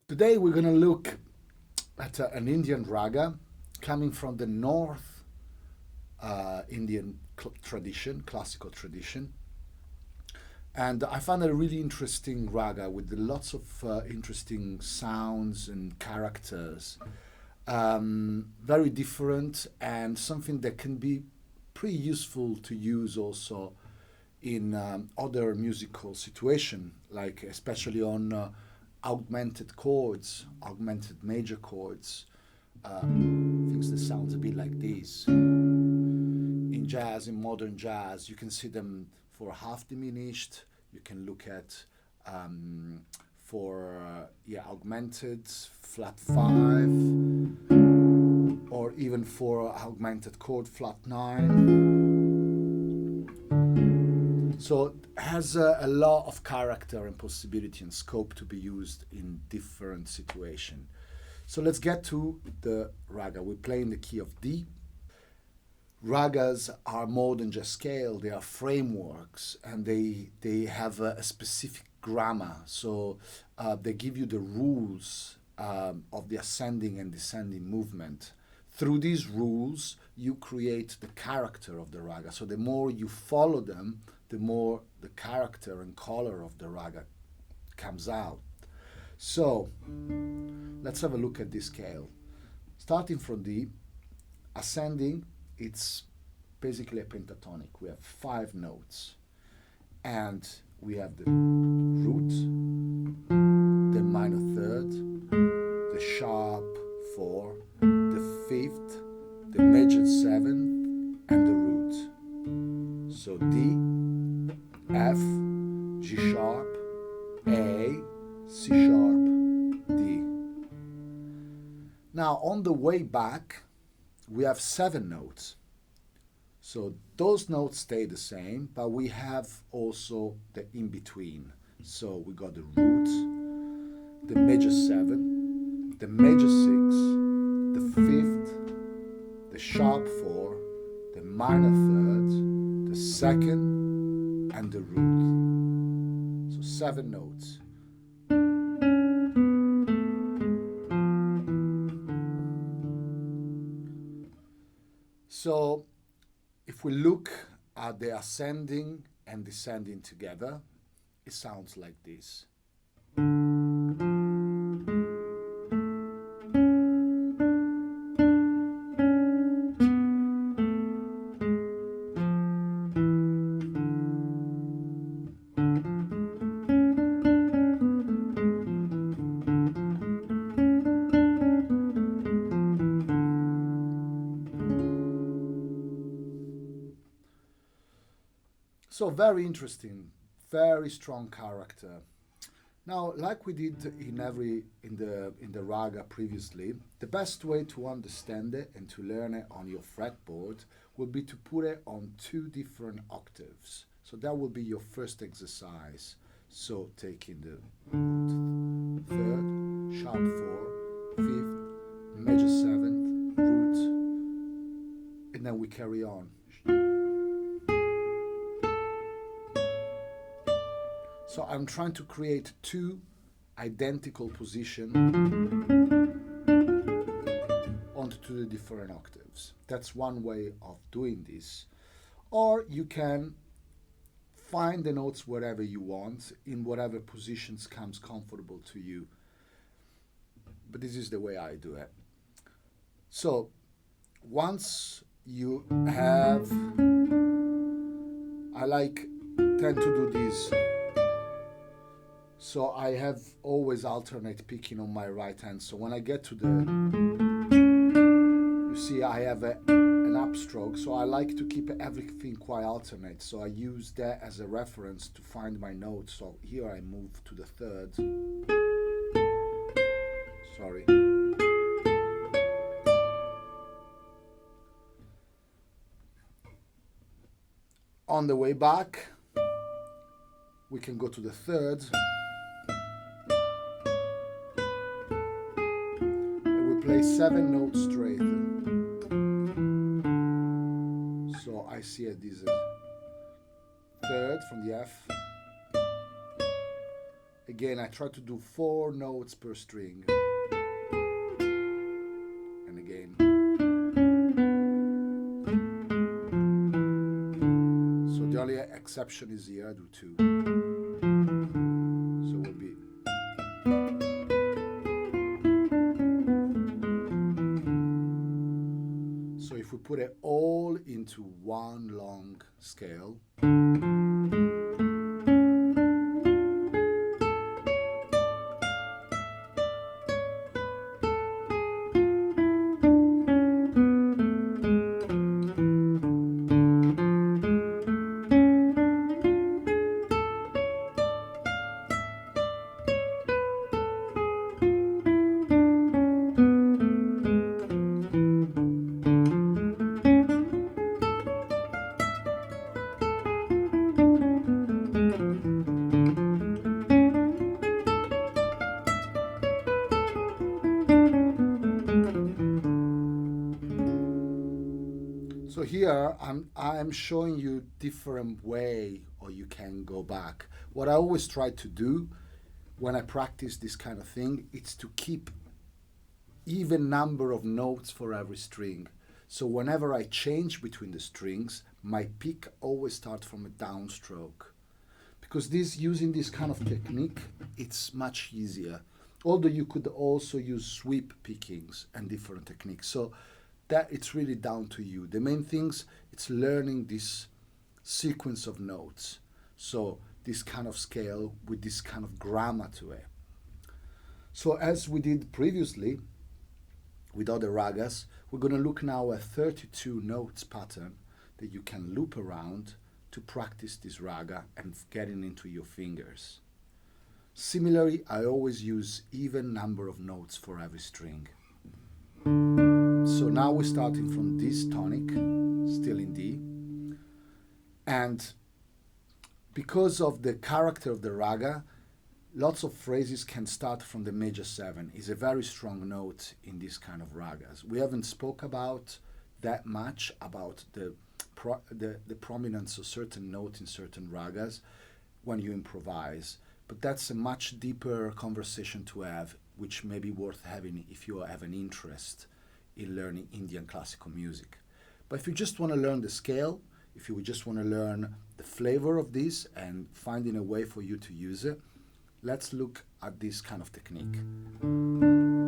Today we're going to look at an Indian raga coming from the North Indian tradition, classical tradition. And I found a really interesting raga with lots of interesting sounds and characters. Very different, and something that can be pretty useful to use also in other musical situation, like especially on augmented chords, augmented major chords, things that sounds a bit like this. In jazz, in modern jazz, you can see them for half diminished. You can look at for augmented flat 5, or even for augmented chord flat 9. So it has a lot of character and possibility and scope to be used in different situations. So let's get to the raga. We play in the key of D. Ragas are more than just scale, they are frameworks, and they have a specific grammar. So they give you the rules of the ascending and descending movement. Through these rules, you create the character of the raga. So the more you follow them, the more the character and color of the raga comes out. So let's have a look at this scale. Starting from D, ascending, it's basically a pentatonic. We have 5 notes. And we have the root, the minor third, the sharp 4, the 5th, the major 7th, and the root. So D, F, G sharp, A, C sharp, D. Now on the way back, we have 7 notes. So those notes stay the same, but we have also the in-between. So we got the root, the major 7, the major 6, the 5th, the sharp 4, the minor 3rd, the 2nd, and the root. So 7 notes. So if we look at the ascending and descending together, it sounds like this. So very interesting, very strong character. Now, like we did in the raga previously, the best way to understand it and to learn it on your fretboard would be to put it on 2 different octaves. So that will be your first exercise. So taking the root, 3rd, sharp 4, 5th, major 7th, root, and then we carry on. So I'm trying to create 2 identical positions onto the different octaves. That's one way of doing this. Or you can find the notes wherever you want, in whatever positions comes comfortable to you. But this is the way I do it. So once you have, I tend to do this. So I have always alternate picking on my right hand. So when I get to the, you see I have a an upstroke, so I like to keep everything quite alternate. So I use that as a reference to find my notes. So here I move to the third. Sorry. On the way back, we can go to the third. And we play 7 notes straight. So I see it this is third from the F. Again, I try to do 4 notes per string. And again. So the only exception is here, I do 2. So it will be. So if we put it all into one long scale, so here I'm showing you different way or you can go back. What I always try to do when I practice this kind of thing is to keep even number of notes for every string. So whenever I change between the strings, my pick always starts from a downstroke. Because using this kind of technique, it's much easier. Although you could also use sweep pickings and different techniques. So that it's really down to you. The main things, it's learning this sequence of notes. So this kind of scale with this kind of grammar to it. So as we did previously with other ragas, we're going to look now at 32 notes pattern that you can loop around to practice this raga and getting into your fingers. Similarly, I always use even number of notes for every string. So now we're starting from this tonic, still in D. And because of the character of the raga, lots of phrases can start from the major 7. It's a very strong note in this kind of ragas. We haven't spoke about that much about the prominence of certain note in certain ragas when you improvise. But that's a much deeper conversation to have, which may be worth having if you have an interest in learning Indian classical music. But if you just want to learn the scale, if you just want to learn the flavor of this and finding a way for you to use it, let's look at this kind of technique.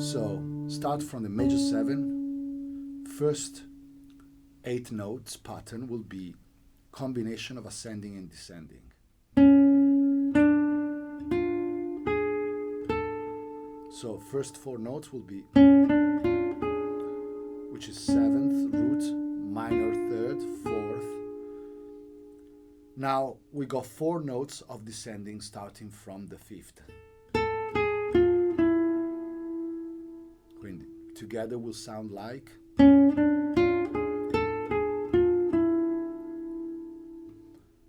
So start from the major 7. First 8 notes pattern will be combination of ascending and descending. So first 4 notes will be, which is 7th root, minor 3rd, 4th. Now we got 4 notes of descending starting from the 5th. Quindi together will sound like.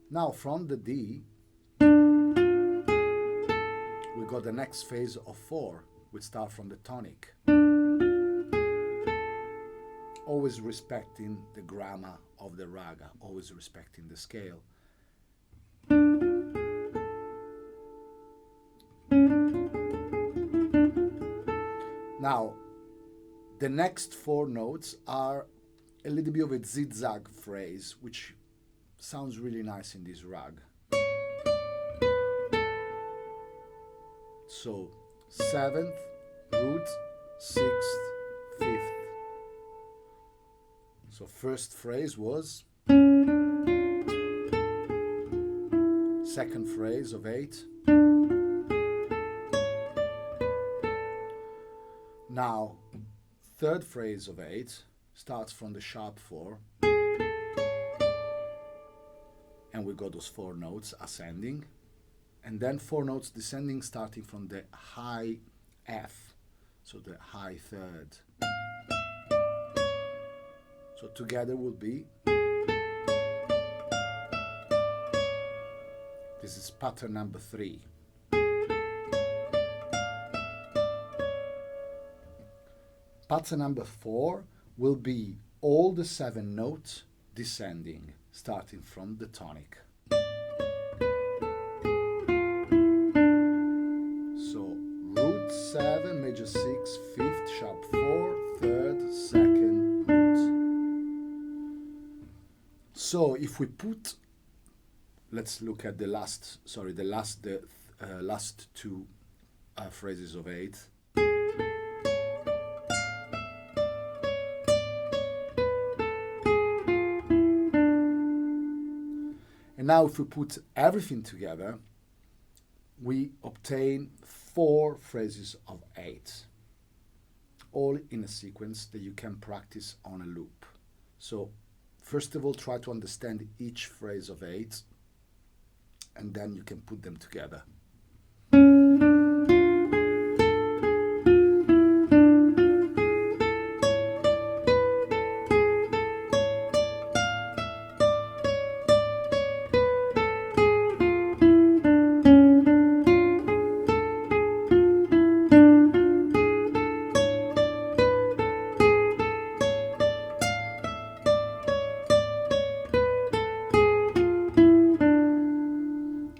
Now from the D, we got the next phase of 4. We start from the tonic. Always respecting the grammar of the raga, always respecting the scale. Now, the next 4 notes are a little bit of a zigzag phrase, which sounds really nice in this rag. So, 7th, root, 6th, 5th. So first phrase was, second phrase of 8. Now, third phrase of 8, starts from the sharp 4, and we got those 4 notes ascending, and then 4 notes descending starting from the high F, so the high 3rd. So together will be, this is pattern number 3. Pattern number 4 will be all the 7 notes descending, starting from the tonic. So root 7, major 6, 5th, sharp 4, 3rd, 2nd, root. So if we put, let's look at the last 2 phrases of 8. And now if we put everything together, we obtain 4 phrases of 8, all in a sequence that you can practice on a loop. So first of all, try to understand each phrase of 8, and then you can put them together.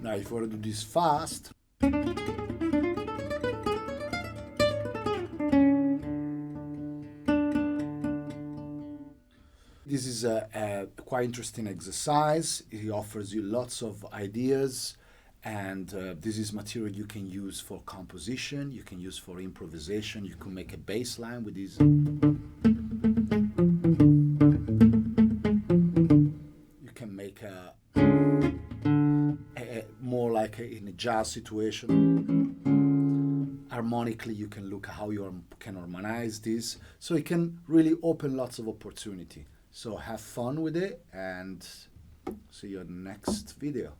Now, if we want to do this fast, this is a quite interesting exercise. It offers you lots of ideas, and this is material you can use for composition, you can use for improvisation, you can make a bass line with this. You can make a more like in a jazz situation. Harmonically, you can look at how you can harmonize this. So it can really open lots of opportunity. So have fun with it, and see you in the next video.